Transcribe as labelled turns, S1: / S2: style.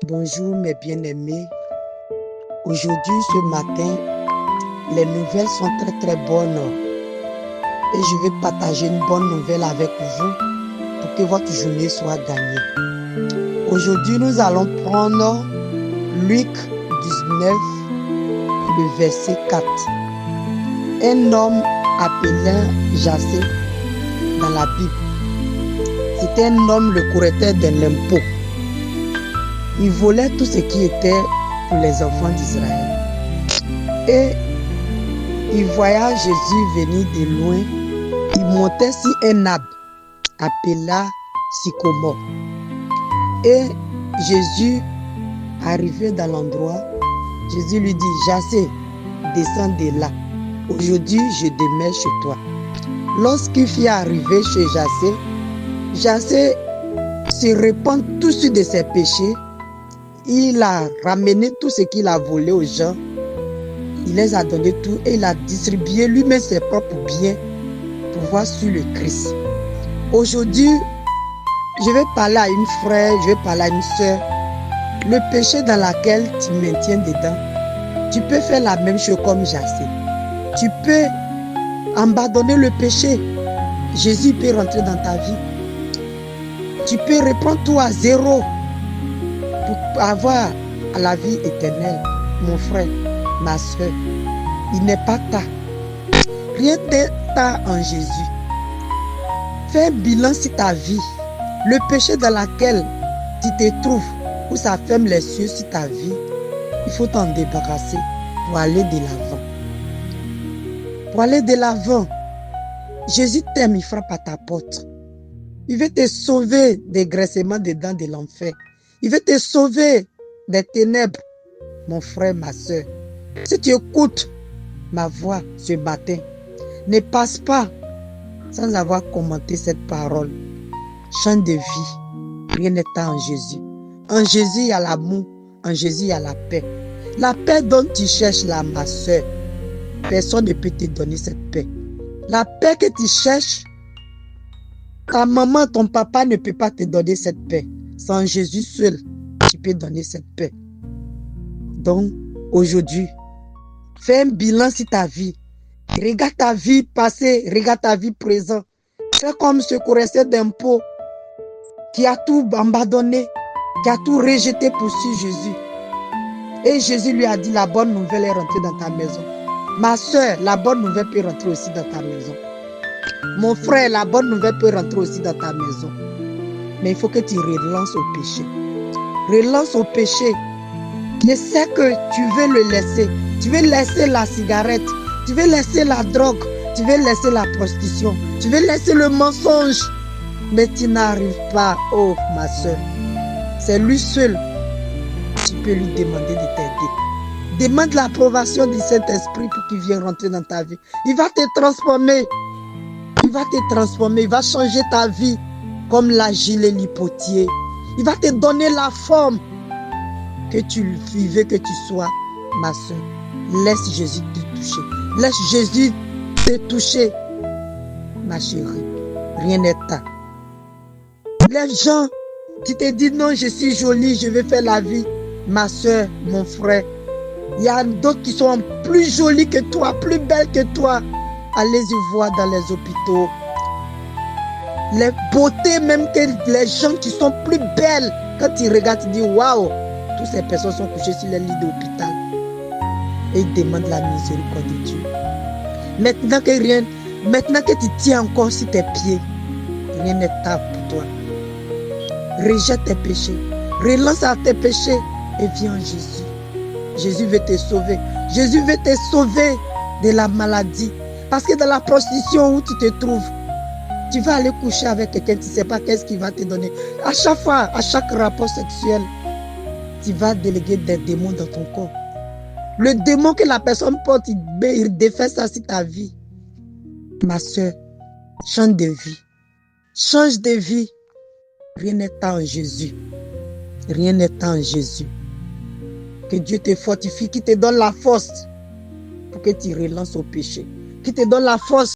S1: Bonjour mes bien-aimés. Aujourd'hui, ce matin, les nouvelles sont très bonnes. Et je vais partager une bonne nouvelle avec vous pour que votre journée soit gagnée. Aujourd'hui, nous allons prendre Luc 19, le verset 4. Un homme appelé Jassé dans la Bible. C'était un homme, le correcteur de l'impôt. Il volait tout ce qui était pour les enfants d'Israël. Et il voyait Jésus venir de loin. Il montait sur un arbre appelé sycomore. Et Jésus arrivait dans l'endroit. Jésus lui dit, Jassé, descends de là. Aujourd'hui, je demeure chez toi. Lorsqu'il fut arrivé chez Jassé, Jassé se répand tout de suite de ses péchés. Il a ramené tout ce qu'il a volé aux gens. Il les a donné tout et il a distribué lui-même ses propres biens pour voir sur le Christ. Aujourd'hui, je vais parler à une frère, je vais parler à une soeur. Le péché dans lequel tu maintiens dedans, tu peux faire la même chose comme Jassé. Tu peux abandonner le péché. Jésus peut rentrer dans ta vie. Tu peux reprendre tout à zéro pour avoir la vie éternelle. Mon frère, ma soeur, il n'est pas tard. Rien n'est tard en Jésus. Fais un bilan sur ta vie. Le péché dans lequel tu te trouves, où ça ferme les cieux sur ta vie, il faut t'en débarrasser pour aller de l'avant. Pour aller de l'avant, Jésus t'aime, il frappe à ta porte. Il veut te sauver des graissements des dents de l'enfer. Il veut te sauver des ténèbres, mon frère, ma soeur. Si tu écoutes ma voix ce matin, ne passe pas sans avoir commenté cette parole. Change de vie, rien n'est en Jésus. En Jésus, il y a l'amour. En Jésus, il y a la paix. La paix dont tu cherches là, ma soeur, personne ne peut te donner cette paix. La paix que tu cherches, ta maman, ton papa ne peut pas te donner cette paix. C'est en Jésus seul qui peut donner cette paix. Donc, aujourd'hui, fais un bilan sur ta vie. Regarde ta vie passée, regarde ta vie présente. Fais comme ce correcteur d'impôt qui a tout abandonné, qui a tout rejeté pour suivre Jésus. Et Jésus lui a dit, la bonne nouvelle est rentrée dans ta maison. Ma soeur, la bonne nouvelle peut rentrer aussi dans ta maison. Mon frère, la bonne nouvelle peut rentrer aussi dans ta maison. Mais il faut que tu relances au péché. Relance au péché. Je sais que tu veux le laisser. Tu veux laisser la cigarette. Tu veux laisser la drogue. Tu veux laisser la prostitution. Tu veux laisser le mensonge. Mais tu n'arrives pas. Oh, ma soeur. C'est lui seul. Tu peux lui demander de t'aider. Demande l'approbation du Saint-Esprit pour qu'il vienne rentrer dans ta vie. Il va te transformer. Il va te transformer. Il va changer ta vie comme la gilet lipotier. Il va te donner la forme que tu vivais, que tu sois, ma soeur. Laisse Jésus te toucher. Laisse Jésus te toucher, ma chérie. Rien n'est tard. Les gens qui te disent non, je suis jolie, je vais faire la vie. Ma soeur, mon frère, il y a d'autres qui sont plus jolies que toi, plus belles que toi. Allez-y voir dans les hôpitaux. Les beautés même que les gens qui sont plus belles, quand ils regardent, ils disent waouh, toutes ces personnes sont couchées sur les lits d'hôpital. Et ils demandent la miséricorde de Dieu. Maintenant que tu tiens encore sur tes pieds, rien n'est tard pour toi. Rejette tes péchés, relance à tes péchés et viens en Jésus. Jésus veut te sauver. Jésus veut te sauver de la maladie. Parce que dans la prostitution où tu te trouves, tu vas aller coucher avec quelqu'un, tu ne sais pas qu'est-ce qu'il va te donner. À chaque fois, à chaque rapport sexuel, tu vas déléguer des démons dans ton corps. Le démon que la personne porte, il défait ça sur ta vie. Ma soeur, change de vie. Change de vie. Rien n'est en Jésus. Rien n'est en Jésus. Que Dieu te fortifie, qui te donne la force pour que tu relances au péché. Qui te donne la force